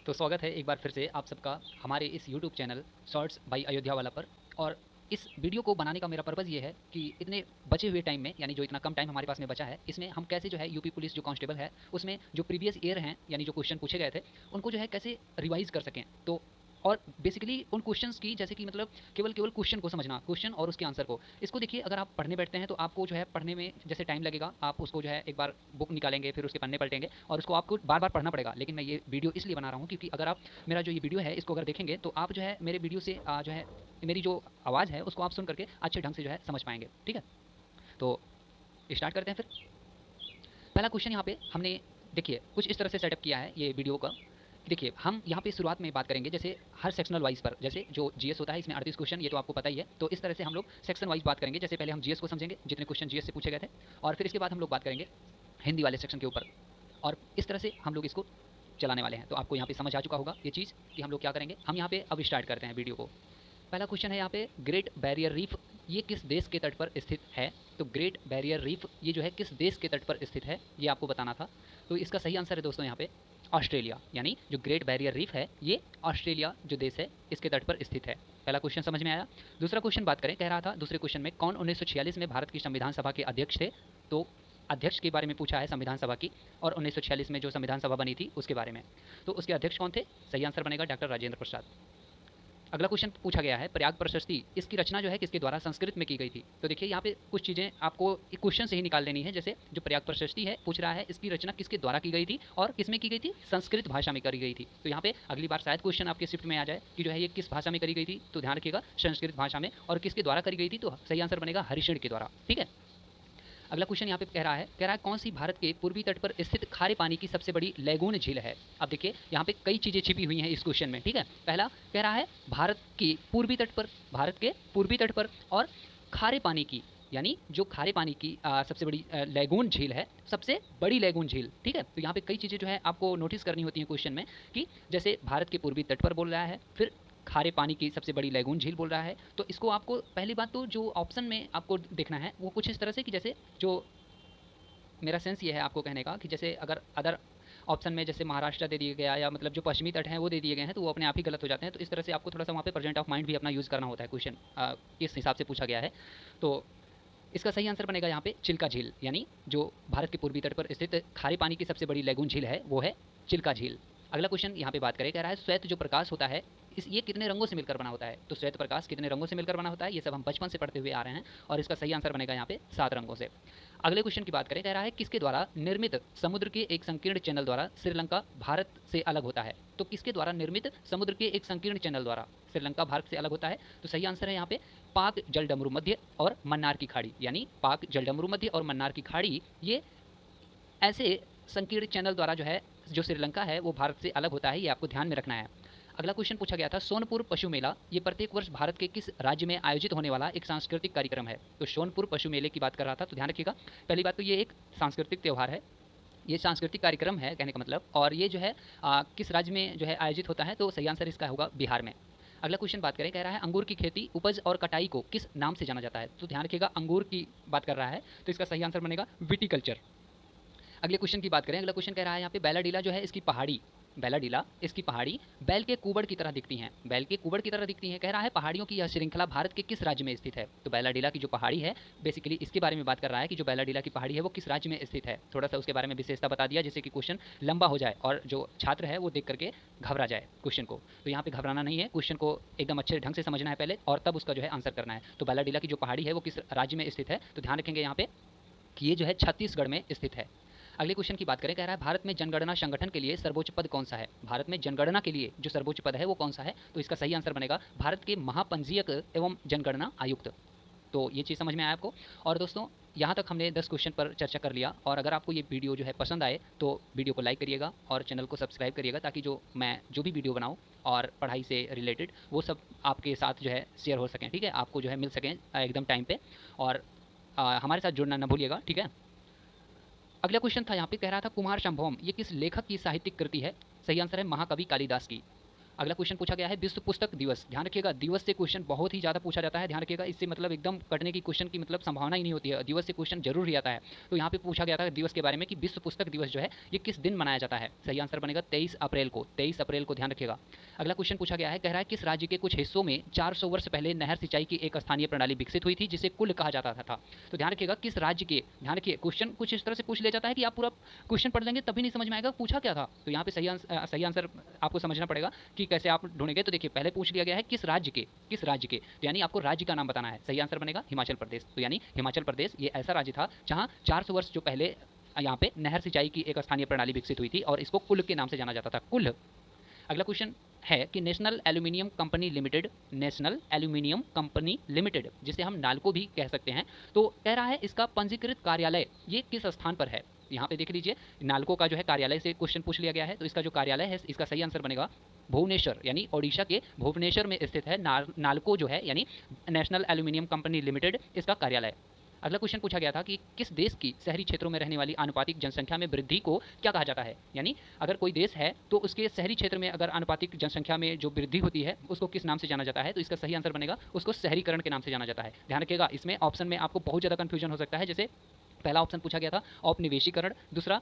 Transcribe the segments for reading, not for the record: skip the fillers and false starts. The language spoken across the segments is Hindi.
तो स्वागत है एक बार फिर से आप सबका हमारे इस YouTube channel shorts by Ayodhya वाला पर। और इस वीडियो को बनाने का मेरा पर्पज़ ये है कि इतने बचे हुए टाइम में, यानी जो इतना कम टाइम हमारे पास में बचा है, इसमें हम कैसे जो है यूपी पुलिस जो कांस्टेबल है उसमें जो प्रीवियस ईयर हैं, यानी जो क्वेश्चन पूछे गए थे उनको जो है कैसे रिवाइज़ कर सकें। तो और बेसिकली उन क्वेश्चंस की, जैसे कि मतलब केवल केवल क्वेश्चन को समझना, क्वेश्चन और उसके आंसर को। इसको देखिए, अगर आप पढ़ने बैठते हैं तो आपको जो है पढ़ने में जैसे टाइम लगेगा, आप उसको जो है एक बार बुक निकालेंगे, फिर उसके पन्ने पलटेंगे और उसको आपको बार बार पढ़ना पड़ेगा। लेकिन मैं ये वीडियो इसलिए बना रहा हूँ क्योंकि अगर आप मेरा जो ये वीडियो है इसको अगर देखेंगे तो आप जो है मेरे वीडियो से जो है मेरी जो आवाज़ है उसको आप सुन करके अच्छे ढंग से जो है समझ पाएंगे। ठीक है, तो स्टार्ट करते हैं फिर। पहला क्वेश्चन यहाँ पे हमने देखिए कुछ इस तरह से सेटअप किया है ये वीडियो का। देखिए, हम यहाँ पे शुरुआत में बात करेंगे जैसे हर सेक्शनल वाइज पर, जैसे जो जीएस होता है इसमें 38 क्वेश्चन, ये तो आपको पता ही है। तो इस तरह से हम लोग सेक्शन वाइज बात करेंगे। जैसे पहले हम जीएस को समझेंगे, जितने क्वेश्चन जीएस से पूछे गए थे, और फिर इसके बाद हम लोग बात करेंगे हिंदी वाले सेक्शन के ऊपर। और इस तरह से हम लोग इसको चलाने वाले हैं। तो आपको यहाँ पे समझ आ चुका होगा ये चीज़ कि हम लोग क्या करेंगे। हम यहाँ पे अब स्टार्ट करते हैं वीडियो को। पहला क्वेश्चन है यहाँ पे, ग्रेट बैरियर रीफ ये किस देश के तट पर स्थित है? तो ग्रेट बैरियर रीफ ये जो है किस देश के तट पर स्थित है, ये आपको बताना था। तो इसका सही आंसर है दोस्तों यहाँ पे ऑस्ट्रेलिया, यानी जो ग्रेट बैरियर रीफ है ये ऑस्ट्रेलिया जो देश है इसके तट पर स्थित है। पहला क्वेश्चन समझ में आया। दूसरा क्वेश्चन बात करें, कह रहा था दूसरे क्वेश्चन में कौन 1946 में भारत की संविधान सभा के अध्यक्ष थे? तो अध्यक्ष के बारे में पूछा है संविधान सभा की, और 1946 में जो संविधान सभा बनी थी उसके बारे में। तो उसके अध्यक्ष कौन थे? सही आंसर बनेगा डॉक्टर राजेंद्र प्रसाद। अगला क्वेश्चन पूछा गया है, प्रयाग प्रशस्ति इसकी रचना जो है किसके द्वारा संस्कृत में की गई थी? तो देखिए यहाँ पे कुछ चीज़ें आपको क्वेश्चन से ही निकाल लेनी है। जैसे जो प्रयाग प्रशस्ति है पूछ रहा है इसकी रचना किसके द्वारा की गई थी और किसमें की गई थी? संस्कृत भाषा में करी गई थी। तो यहाँ पे अगली बार शायद क्वेश्चन आपके शिफ्ट में आ जाए कि जो है ये किस भाषा में करी गई थी, तो ध्यान रखिएगा संस्कृत भाषा में। और किसके द्वारा करी गई थी? तो सही आंसर बनेगा हरिशेन के द्वारा। ठीक है, अगला क्वेश्चन यहाँ पे कह रहा है कौन सी भारत के पूर्वी तट पर स्थित खारे पानी की सबसे बड़ी लैगून झील है? अब देखिए यहाँ पे कई चीज़ें छिपी हुई हैं इस क्वेश्चन में। ठीक है, पहला कह रहा है भारत के पूर्वी तट पर, भारत के पूर्वी तट पर, और खारे पानी की, यानी जो खारे पानी की सबसे बड़ी लैगून झील है, सबसे बड़ी लैगून झील। ठीक है, तो यहाँ पे कई चीज़ें जो है आपको नोटिस करनी होती हैं क्वेश्चन में, कि जैसे भारत के पूर्वी तट पर बोल रहा है, फिर खारे पानी की सबसे बड़ी लैगून झील बोल रहा है। तो इसको आपको पहली बात तो जो ऑप्शन में आपको देखना है वो कुछ इस तरह से कि जैसे जो मेरा सेंस ये है आपको कहने का कि जैसे अगर अदर ऑप्शन में जैसे महाराष्ट्र दे दिया गया या मतलब जो पश्चिमी तट हैं वो दे दिए गए हैं तो वो अपने आप ही गलत हो जाते हैं। तो इस तरह से आपको थोड़ा सा वहाँ पे प्रेजेंट ऑफ माइंड भी अपना यूज़ करना होता है। क्वेश्चन किस हिसाब से पूछा गया है। तो इसका सही आंसर बनेगा यहाँ पे चिल्का झील, यानी जो भारत के पूर्वी तट पर स्थित खारे पानी की सबसे बड़ी लैगून झील है वो है चिल्का झील। अगला क्वेश्चन यहाँ पे बात करें, कह रहा है श्वेत जो प्रकाश होता है इस ये कितने रंगों से मिलकर बना होता है? तो श्वेत प्रकाश कितने रंगों से मिलकर बना होता है, ये सब हम बचपन से पढ़ते हुए आ रहे हैं, और इसका सही आंसर बनेगा यहाँ पे 7 रंगों से। अगले क्वेश्चन की बात करें, कह रहा है किसके द्वारा निर्मित समुद्र के एक संकीर्ण चैनल द्वारा श्रीलंका भारत से अलग होता है? तो किसके द्वारा निर्मित समुद्र के एक संकीर्ण चैनल द्वारा श्रीलंका भारत से अलग होता है? तो सही आंसर है यहाँ पे पाक जलडमरू मध्य और मन्नार की खाड़ी, यानी पाक जलडमरू मध्य और मन्नार की खाड़ी, ये ऐसे संकीर्ण चैनल द्वारा जो है जो श्रीलंका है वो भारत से अलग होता है, ये आपको ध्यान में रखना है। अगला क्वेश्चन पूछा गया था, सोनपुर पशु मेला ये प्रत्येक वर्ष भारत के किस राज्य में आयोजित होने वाला एक सांस्कृतिक कार्यक्रम है? तो सोनपुर पशु मेले की बात कर रहा था, तो ध्यान रखिएगा पहली बात तो ये एक सांस्कृतिक त्यौहार है, ये सांस्कृतिक कार्यक्रम है कहने का मतलब, और ये जो है किस राज्य में जो है आयोजित होता है? तो सही आंसर इसका होगा बिहार में। अगला क्वेश्चन बात करें, कह रहा है अंगूर की खेती, उपज और कटाई को किस नाम से जाना जाता है? तो ध्यान रखिएगा अंगूर की बात कर रहा है, तो इसका सही आंसर बनेगा विटिकल्चर। अगले क्वेश्चन की बात करें, अगला क्वेश्चन कह रहा है यहाँ पे बैलाडीला जो है इसकी पहाड़ी, बैलाडीला इसकी पहाड़ी बैल के कुबड़ की तरह दिखती हैं, बैल के कुबड़ की तरह दिखती हैं। कह रहा है पहाड़ियों की यह श्रृंखला भारत के किस राज्य में स्थित है? तो बैलाडीला की जो पहाड़ी है बेसिकली इसके बारे में बात कर रहा है कि जो बैलाडीला की पहाड़ी है वो किस राज्य में स्थित है। थोड़ा सा उसके बारे में विशेषता बता दिया जिससे कि क्वेश्चन लंबा हो जाए और जो छात्र है वो देख करके घबरा जाए क्वेश्चन को। तो यहाँ पे घबराना नहीं है, क्वेश्चन को एकदम अच्छे ढंग से समझना है पहले और तब उसका जो है आंसर करना है। तो बैलाडीला की जो पहाड़ी है वो किस राज्य में स्थित है? तो ध्यान रखेंगे यहाँ पे कि ये जो है छत्तीसगढ़ में स्थित है। अगले क्वेश्चन की बात करें, कह रहा है भारत में जनगणना संगठन के लिए सर्वोच्च पद कौन सा है? भारत में जनगणना के लिए जो सर्वोच्च पद है वो कौन सा है? तो इसका सही आंसर बनेगा भारत के महापंजीयक एवं जनगणना आयुक्त। तो ये चीज़ समझ में आया आपको। और दोस्तों यहाँ तक हमने 10 क्वेश्चन पर चर्चा कर लिया, और अगर आपको ये वीडियो जो है पसंद आए तो वीडियो को लाइक करिएगा और चैनल को सब्सक्राइब करिएगा, ताकि जो मैं जो भी वीडियो बनाऊँ और पढ़ाई से रिलेटेड वो सब आपके साथ जो है शेयर हो सकें। ठीक है, आपको जो है मिल सकें एकदम टाइम पे, और हमारे साथ जुड़ना न भूलिएगा। ठीक है, अगला क्वेश्चन था यहाँ पे, कह रहा था कुमार संभवम ये किस लेखक की साहित्यिक कृति है? सही आंसर है महाकवि कालिदास की। अगला क्वेश्चन पूछा गया है विश्व पुस्तक दिवस। ध्यान रखिएगा, दिवस से क्वेश्चन बहुत ही ज़्यादा पूछा जाता है। ध्यान रखिएगा, इससे मतलब एकदम कटने की क्वेश्चन की मतलब संभावना ही नहीं होती है, दिवस से क्वेश्चन जरूर ही आता है। तो यहाँ पे पूछा गया था दिवस के बारे में कि विश्व पुस्तक दिवस जो है ये किस दिन मनाया जाता है। सही आंसर बनेगा 23 अप्रैल को, 23 अप्रैल को। ध्यान रखिएगा। अगला क्वेश्चन पूछा गया है, कह रहा है किस राज्य के कुछ हिस्सों में 400 वर्ष पहले नहर सिंचाई की एक स्थानीय प्रणाली विकसित हुई थी जिसे कुल कहा जाता था। तो ध्यान रखिएगा किस राज्य के, ध्यान रखिए क्वेश्चन कुछ इस तरह से पूछ लिया जाता है कि आप पूरा क्वेश्चन पढ़ लेंगे तभी नहीं समझ में आएगा पूछा क्या था। तो यहाँ पे सही आंसर आपको समझना पड़ेगा कि कैसे आप ढूंढेंगे। तो देखिए पहले पूछ लिया गया है किस राज्य के, किस राज्य के, तो यानी आपको राज्य का नाम बताना है। सही आंसर बनेगा हिमाचल प्रदेश। तो यानी हिमाचल प्रदेश ये ऐसा राज्य था जहाँ 400 वर्ष जो पहले यहाँ पे नहर सिंचाई की एक स्थानीय प्रणाली विकसित हुई थी और इसको कुल के नाम से जाना जाता था, कुल। अगला क्वेश्चन है कि national aluminium company limited, national aluminium company limited जिसे हम नालको भी कह सकते हैं, तो कह रहा है इसका पंजीकृत कार्यालय ये किस स्थान पर है। यहाँ पे देख लीजिए नालको का जो है कार्यालय से क्वेश्चन पूछ लिया गया है, तो इसका जो कार्यालय है इसका सही आंसर बनेगा भुवनेश्वर, यानी ओडिशा के भुवनेश्वर में स्थित है नालको जो है, यानी नेशनल एल्यूमिनियम कंपनी लिमिटेड इसका कार्यालय। अगला क्वेश्चन पूछा गया था कि किस देश की शहरी क्षेत्रों में रहने वाली आनुपातिक जनसंख्या में वृद्धि को क्या कहा जाता है। यानी अगर कोई देश है तो उसके शहरी क्षेत्र में अगर आनुपातिक जनसंख्या में जो वृद्धि होती है उसको किस नाम से जाना जाता है। तो इसका सही आंसर बनेगा उसको शहरीकरण के नाम से जाना जाता है। ध्यान रखिएगा इसमें ऑप्शन में आपको बहुत ज़्यादा कन्फ्यूजन हो सकता है। जैसे पहला ऑप्शन पूछा गया था औपनिवेशीकरण, दूसरा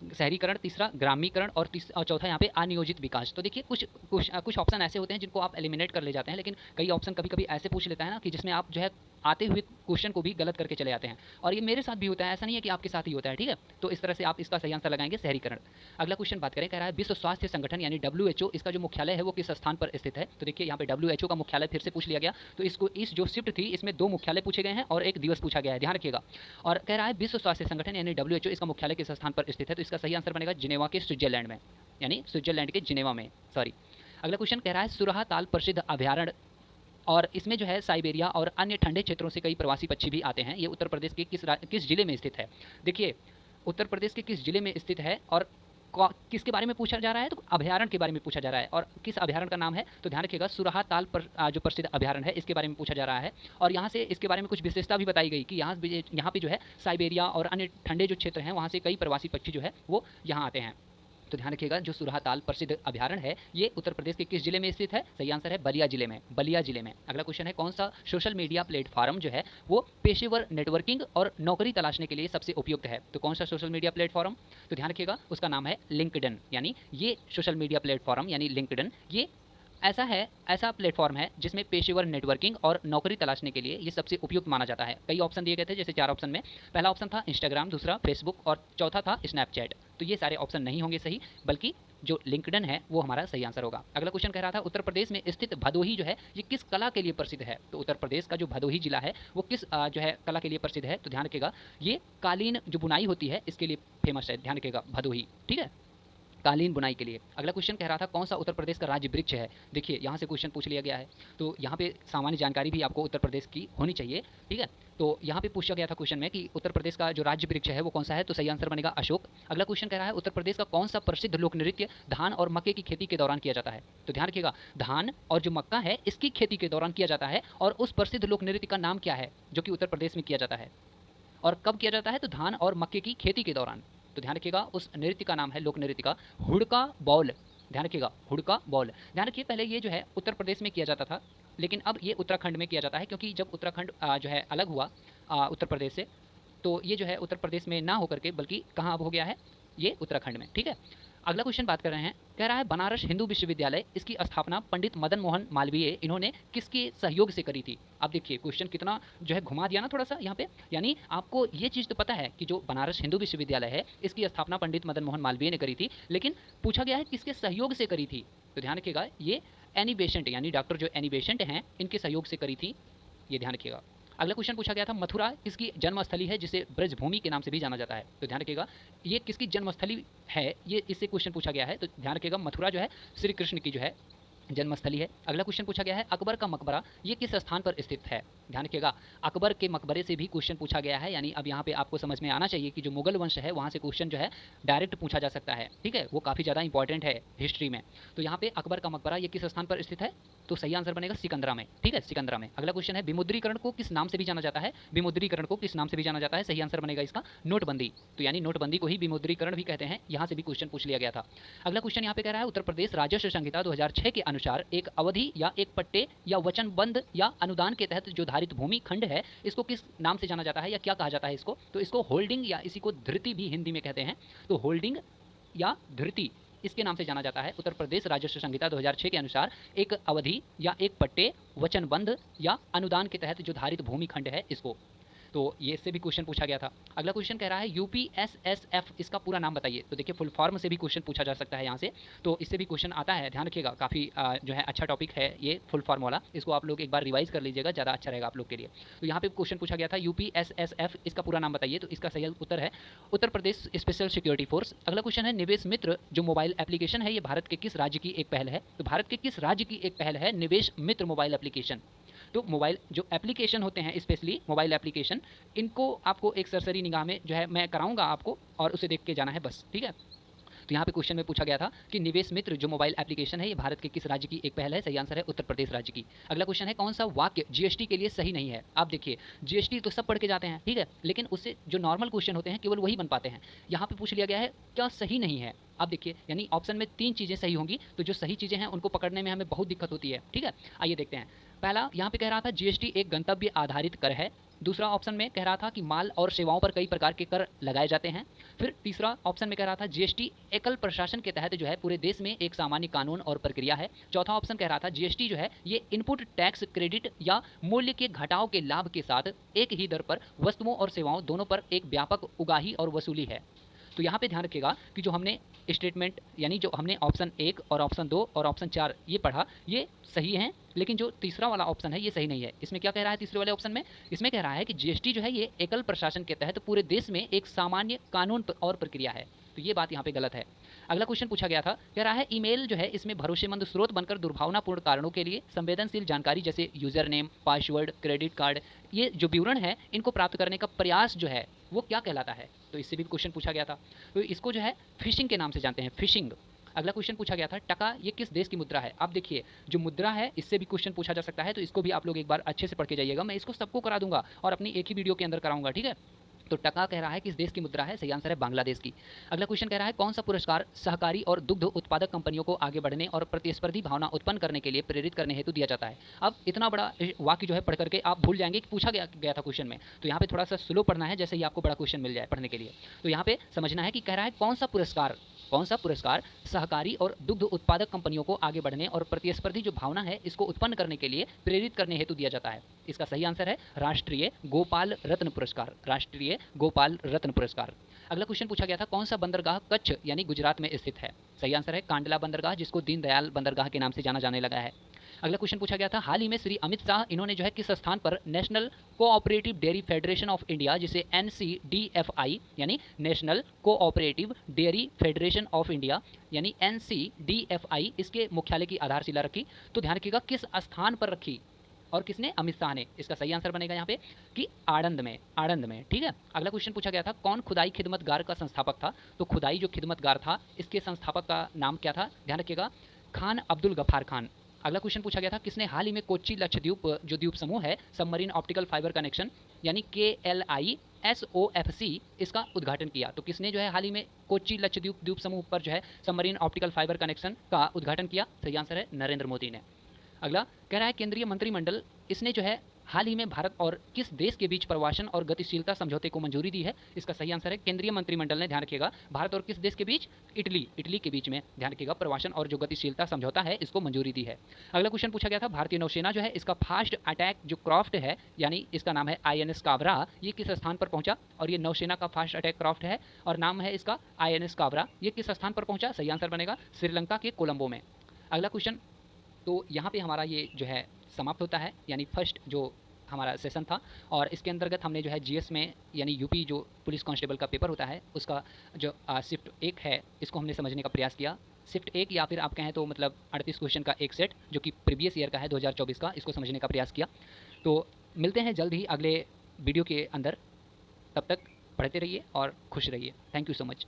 शहरीकरण, तीसरा ग्रामीकरण और चौथा यहाँ पे अनियोजित विकास। तो देखिए कुछ ऑप्शन ऐसे होते हैं जिनको आप एलिमिनेट कर ले जाते हैं, लेकिन कई ऑप्शन कभी कभी ऐसे पूछ लेता है ना कि जिसमें आप जो है आते हुए क्वेश्चन को भी गलत करके चले जाते हैं, और ये मेरे साथ भी होता है, ऐसा नहीं है कि आपके साथ ही होता है, ठीक है। तो इस तरह से आप इसका सही आंसर लगाएंगे शहरीकरण। अगला क्वेश्चन बात करें, कह रहा है विश्व स्वास्थ्य संगठन यानी WHO इसका जो मुख्यालय है वो किस स्थान पर स्थित है। तो देखिए यहाँ पे WHO का मुख्यालय फिर से पूछ लिया गया, तो इसको इस जो शिफ्ट थी इसमें 2 मुख्यालय पूछे गए हैं और एक दिवस पूछा गया है, ध्यान रखिएगा। और कह रहा है विश्व स्वास्थ्य संगठन यानी WHO इसका मुख्यालय किस स्थान पर स्थित है। तो इसका सही आंसर बनेगा जिनेवा के स्विट्जरलैंड में, यानी स्विट्जरलैंड के जिनेवा में, सॉरी। अगला क्वेश्चन कह रहा है सुराहा ताल प्रसिद्ध अभयारण्य, और इसमें जो है साइबेरिया और अन्य ठंडे क्षेत्रों से कई प्रवासी पक्षी भी आते हैं। ये उत्तर प्रदेश के किस जिले में स्थित है। देखिए उत्तर प्रदेश के किस जिले में स्थित है और किसके बारे में पूछा जा रहा है, तो अभयारण्य के बारे में पूछा जा रहा है। और किस अभयारण्य का नाम है, तो ध्यान रखिएगा सुराहा ताल पर जो प्रसिद्ध अभयारण्य है इसके बारे में पूछा जा रहा है। और यहाँ से इसके बारे में कुछ विशेषता भी बताई गई कि यहाँ पे जो है साइबेरिया और अन्य ठंडे जो क्षेत्र हैं वहाँ से कई प्रवासी पक्षी जो है वो यहाँ आते हैं। तो ध्यान रखिएगा जो सुराहा ताल प्रसिद्ध अभयारण्य है ये उत्तर प्रदेश के किस जिले में स्थित है। सही आंसर है बलिया जिले में, बलिया जिले में। अगला क्वेश्चन है कौन सा सोशल मीडिया प्लेटफॉर्म जो है वो पेशेवर नेटवर्किंग और नौकरी तलाशने के लिए सबसे उपयुक्त है। तो कौन सा सोशल मीडिया प्लेटफॉर्म, तो ध्यान रखिएगा उसका नाम है लिंक्डइन। यानी ये सोशल मीडिया प्लेटफॉर्म यानी लिंक्डइन ये ऐसा प्लेटफॉर्म है जिसमें पेशेवर नेटवर्किंग और नौकरी तलाशने के लिए ये सबसे उपयुक्त माना जाता है। कई ऑप्शन दिए गए थे, जैसे 4 ऑप्शन में पहला ऑप्शन था इंस्टाग्राम, दूसरा फेसबुक और चौथा था स्नैपचैट। तो ये सारे ऑप्शन नहीं होंगे सही, बल्कि जो लिंक्डइन है वो हमारा सही आंसर होगा। अगला क्वेश्चन कह रहा था उत्तर प्रदेश में स्थित भदोही जो है ये किस कला के लिए प्रसिद्ध है। तो उत्तर प्रदेश का जो भदोही जिला है वो किस जो है कला के लिए प्रसिद्ध है। तो ध्यान रखिएगा ये कालीन जो बुनाई होती है इसके लिए फेमस है। ध्यान रखिएगा भदोही, ठीक है, कालीन बुनाई के लिए। अगला क्वेश्चन कह रहा था कौन सा उत्तर प्रदेश का राज्य वृक्ष है। देखिए यहाँ से क्वेश्चन पूछ लिया गया है, तो यहाँ पे सामान्य जानकारी भी आपको उत्तर प्रदेश की होनी चाहिए, ठीक है। तो यहाँ पे पूछा गया था क्वेश्चन में कि उत्तर प्रदेश का जो राज्य वृक्ष है वो कौन सा है। तो सही आंसर बनेगा अशोक। अगला क्वेश्चन कह रहा है उत्तर प्रदेश का कौन सा प्रसिद्ध लोक नृत्य धान और मक्के की खेती के दौरान किया जाता है। तो ध्यान रखिएगा धान और जो मक्का है इसकी खेती के दौरान किया जाता है, और उस प्रसिद्ध लोक नृत्य का नाम क्या है जो कि उत्तर प्रदेश में किया जाता है और कब किया जाता है। तो धान और मक्के की खेती के दौरान। तो ध्यान रखिएगा उस नृत्य का नाम है, लोक नृत्य का, हुड़का बौल। ध्यान रखिएगा हुड़का बौल। ध्यान रखिए पहले ये जो है उत्तर प्रदेश में किया जाता था, लेकिन अब ये उत्तराखंड में किया जाता है, क्योंकि जब उत्तराखंड जो है अलग हुआ उत्तर प्रदेश से, तो ये जो है उत्तर प्रदेश में ना होकर के बल्कि कहाँ अब हो गया है, ये उत्तराखंड में, ठीक है। अगला क्वेश्चन बात कर रहे हैं, कह रहा है बनारस हिंदू विश्वविद्यालय इसकी स्थापना पंडित मदन मोहन मालवीय इन्होंने किसके सहयोग से करी थी। अब देखिए क्वेश्चन कितना जो है घुमा दिया ना थोड़ा सा यहाँ पे, यानी आपको ये चीज़ तो पता है कि जो बनारस हिंदू विश्वविद्यालय है इसकी स्थापना पंडित मदन मोहन मालवीय ने करी थी, लेकिन पूछा गया है किसके सहयोग से करी थी। तो ध्यान रखिएगा ये एनी बेसेंट यानी डॉक्टर जो एनी बेसेंट हैं इनके सहयोग से करी थी, ये ध्यान रखिएगा। अगला क्वेश्चन पूछा गया था मथुरा किसकी जन्मस्थली है जिसे ब्रजभूमि के नाम से भी जाना जाता है। तो ध्यान रखिएगा ये किसकी जन्मस्थली है, ये इससे क्वेश्चन पूछा गया है। तो ध्यान रखिएगा मथुरा जो है श्री कृष्ण की जो है जन्मस्थली है। अगला क्वेश्चन पूछा गया है अकबर का मकबरा ये किस स्थान पर स्थित है। ध्यान रखिएगा, अकबर के मकबरे से भी क्वेश्चन पूछा गया है, यानी अब यहाँ पे आपको समझ में आना चाहिए कि जो मुगल वंश है वहाँ से क्वेश्चन जो है डायरेक्ट पूछा जा सकता है, ठीक है, वो काफ़ी ज़्यादा इंपॉर्टेंट है हिस्ट्री में। तो यहाँ पे अकबर का मकबरा ये किस स्थान पर स्थित है, तो सही आंसर बनेगा सिकंदरा में, ठीक है, सिकंदरा में। अगला क्वेश्चन है, विमुद्रीकरण को किस नाम से भी जाना जाता है, विमुद्रीकरण को किस नाम से भी जाना जाता है, सही आंसर बनेगा इसका नोटबंदी। तो यानी नोटबंदी को ही विमुद्रीकरण भी कहते हैं, यहाँ से भी क्वेश्चन पूछ लिया गया था। अगला क्वेश्चन यहाँ पे कह रहा है, उत्तर प्रदेश राजस्व संहिता 2006 के अनुसार एक अवधि या एक पट्टे या वचनबंध या अनुदान के तहत जो धारित भूमि खंड है, इसको किस नाम से जाना जाता है या क्या कहा जाता है इसको, तो इसको होल्डिंग या इसी को धृति भी हिंदी में कहते हैं। तो होल्डिंग या धृति इसके नाम से जाना जाता है। उत्तर प्रदेश राजस्व संहिता 2006 के अनुसार एक अवधि या एक पट्टे, वचनबंध या अनुदान के तहत जो धारित भूमि खंड है इसको। तो ये इससे भी क्वेश्चन पूछा गया था। अगला क्वेश्चन कह रहा है, यूपीएसएसएफ इसका पूरा नाम बताइए। तो देखिए फुल फॉर्म से भी क्वेश्चन पूछा जा सकता है यहाँ से, तो इससे भी क्वेश्चन आता है, ध्यान रखिएगा। काफ़ी जो है अच्छा टॉपिक है ये फुल फॉर्म वाला, इसको आप लोग एक बार रिवाइज कर लीजिएगा, ज़्यादा अच्छा रहेगा आप लोग के लिए। तो यहाँ पे क्वेश्चन पूछा गया था यूपीएसएसएफ इसका पूरा नाम बताइए, तो इसका सही उत्तर है Uttar Pradesh special security force. अगला क्वेश्चन है, निवेश मित्र जो मोबाइल एप्लीकेशन है ये भारत के किस राज्य की एक पहल है, तो भारत के किस राज्य की एक पहल है निवेश मित्र मोबाइल एप्लीकेशन। तो मोबाइल जो एप्लीकेशन होते हैं, स्पेशली मोबाइल एप्लीकेशन, इनको आपको एक सरसरी निगाह में जो है मैं कराऊंगा आपको, और उसे देख के जाना है बस, ठीक है। तो यहाँ पे क्वेश्चन में पूछा गया था कि निवेश मित्र जो मोबाइल एप्लीकेशन है ये भारत के किस राज्य की एक पहल है, सही आंसर है उत्तर प्रदेश राज्य की। अगला क्वेश्चन है, कौन सा वाक्य जीएसटी के लिए सही नहीं है। आप देखिए जीएसटी तो सब पढ़ के जाते हैं, ठीक है, लेकिन उससे जो नॉर्मल क्वेश्चन होते हैं केवल वही बन पाते हैं। यहाँ पे पूछ लिया गया है क्या सही नहीं है। आप देखिए, यानी ऑप्शन में 3 चीज़ें सही होंगी, तो जो सही चीज़ें हैं उनको पकड़ने में हमें बहुत दिक्कत होती है, ठीक है। आइए देखते हैं। पहला यहाँ पे कह रहा था जीएसटी एक गंतव्य आधारित कर है। दूसरा ऑप्शन में कह रहा था कि माल और सेवाओं पर कई प्रकार के कर लगाए जाते हैं। फिर तीसरा ऑप्शन में कह रहा था जीएसटी एकल प्रशासन के तहत जो है पूरे देश में एक सामान्य कानून और प्रक्रिया है। चौथा ऑप्शन कह रहा था जीएसटी जो है ये इनपुट टैक्स क्रेडिट या मूल्य के घटाव के लाभ के साथ एक ही दर पर वस्तुओं और सेवाओं दोनों पर एक व्यापक उगाही और वसूली है। तो यहाँ पे ध्यान रखिएगा कि जो हमने स्टेटमेंट यानी जो हमने ऑप्शन 1 और ऑप्शन 2 और ऑप्शन 4 ये पढ़ा ये सही है, लेकिन जो तीसरा वाला ऑप्शन है ये सही नहीं है। इसमें क्या कह रहा है तीसरे वाले ऑप्शन में, इसमें कह रहा है कि जीएसटी जो है ये एकल प्रशासन के तहत पूरे देश में एक सामान्य कानून और प्रक्रिया है। तो ये बात यहाँ पे गलत है। अगला क्वेश्चन पूछा गया था, कह रहा है ईमेल जो है इसमें भरोसेमंद स्रोत बनकर दुर्भावनापूर्ण कारणों के लिए संवेदनशील जानकारी जैसे user name, password, credit card, ये जो विवरण है इनको प्राप्त करने का प्रयास जो है वो क्या कहलाता है। तो इससे भी क्वेश्चन पूछा गया था, तो इसको जो है फिशिंग के नाम से जानते हैं, फिशिंग। अगला क्वेश्चन पूछा गया था, टका ये किस देश की मुद्रा है। आप देखिए जो मुद्रा है इससे भी क्वेश्चन पूछा जा सकता है, तो इसको भी आप लोग एक बार अच्छे से पढ़ के जाइएगा। मैं इसको सबको करा दूंगा और अपनी एक ही वीडियो के अंदर कराऊंगा, ठीक है। तो टका कह रहा है किस देश की मुद्रा है, सही आंसर है बांग्लादेश की। अगला क्वेश्चन कह रहा है, कौन सा पुरस्कार सहकारी और दुग्ध उत्पादक कंपनियों को आगे बढ़ने और प्रतिस्पर्धी भावना उत्पन्न करने के लिए प्रेरित करने हेतु दिया जाता है। अब इतना बड़ा वाक्य जो है पढ़ करके आप भूल जाएंगे कि पूछा गया था क्वेश्चन में, तो यहाँ पे थोड़ा सा स्लो पढ़ना है जैसे ही आपको बड़ा क्वेश्चन मिल जाए पढ़ने के लिए। तो यहाँ पे समझना है कि कह रहा है कौन सा पुरस्कार सहकारी और दुग्ध उत्पादक कंपनियों को आगे बढ़ने और प्रतिस्पर्धी जो भावना है इसको उत्पन्न करने के लिए प्रेरित करने हेतु दिया जाता है। इसका सही आंसर है राष्ट्रीय गोपाल रत्न पुरस्कार, राष्ट्रीय गोपाल रत्न पुरस्कार। अगला क्वेश्चन पूछा गया था, कौन सा बंदरगाह कच्छ यानी गुजरात में स्थित है। सही आंसर है कांडला बंदरगाह, जिसको दीनदयाल बंदरगाह के नाम से जाना जाने लगा है। अगला क्वेश्चन पूछा गया था, हाल ही में श्री अमित शाह इन्होंने जो है किस स्थान पर national cooperative dairy federation of India जिसे NCDFI यानी national cooperative dairy federation of India यानी NCDFI इसके मुख्यालय की आधारशिला रखी। तो ध्यान रखिएगा किस स्थान पर रखी और किसने, अमित शाह ने। इसका सही आंसर बनेगा यहाँ पे कि आनंद में, ठीक है। अगला क्वेश्चन पूछा गया था, कौन खुदाई खिदमतगार का संस्थापक था। तो खुदाई जो खिदमतगार था इसके संस्थापक का नाम क्या था, ध्यान रखिएगा खान अब्दुल गफ्फार खान। अगला क्वेश्चन पूछा गया था, किसने हाल ही में कोच्चि लक्षद्वीप जो द्वीप समूह है सबमरीन ऑप्टिकल फाइबर कनेक्शन यानी KLISOFC इसका उद्घाटन किया। तो किसने जो है हाल ही में कोच्चि लक्षद्वीप द्वीप समूह पर जो है सबमरीन ऑप्टिकल फाइबर कनेक्शन का उद्घाटन किया, सही आंसर है नरेंद्र मोदी ने। अगला कह रहा है, केंद्रीय मंत्रिमंडल इसने जो है हाल ही में भारत और किस देश के बीच प्रवासन और गतिशीलता समझौते को मंजूरी दी है। इसका सही आंसर है केंद्रीय मंत्रिमंडल ने, ध्यान रखिएगा भारत और किस देश के बीच, इटली के बीच में, ध्यान रखिएगा प्रवासन और जो गतिशीलता समझौता है इसको मंजूरी दी है। अगला क्वेश्चन पूछा गया था, भारतीय नौसेना जो है इसका फास्ट अटैक जो क्राफ्ट है यानी इसका नाम है INS काबरा, ये किस स्थान पर पहुंचा। और ये नौसेना का फास्ट अटैक क्राफ्ट है और नाम है इसका INS काबरा, ये किस स्थान पर पहुंचा, सही आंसर बनेगा श्रीलंका के कोलंबो में। अगला क्वेश्चन, तो यहाँ पे हमारा ये जो है समाप्त होता है, यानी फर्स्ट जो हमारा सेशन था, और इसके अंतर्गत हमने जो है GS में यानी यूपी जो पुलिस कांस्टेबल का पेपर होता है उसका जो शिफ्ट 1 है इसको हमने समझने का प्रयास किया। शिफ्ट 1 या फिर आप कहें तो मतलब 38 क्वेश्चन का एक सेट जो कि प्रीवियस ईयर का है 2024 का, इसको समझने का प्रयास किया। तो मिलते हैं जल्द ही अगले वीडियो के अंदर। तब तक पढ़ते रहिए और खुश रहिए। Thank you so much.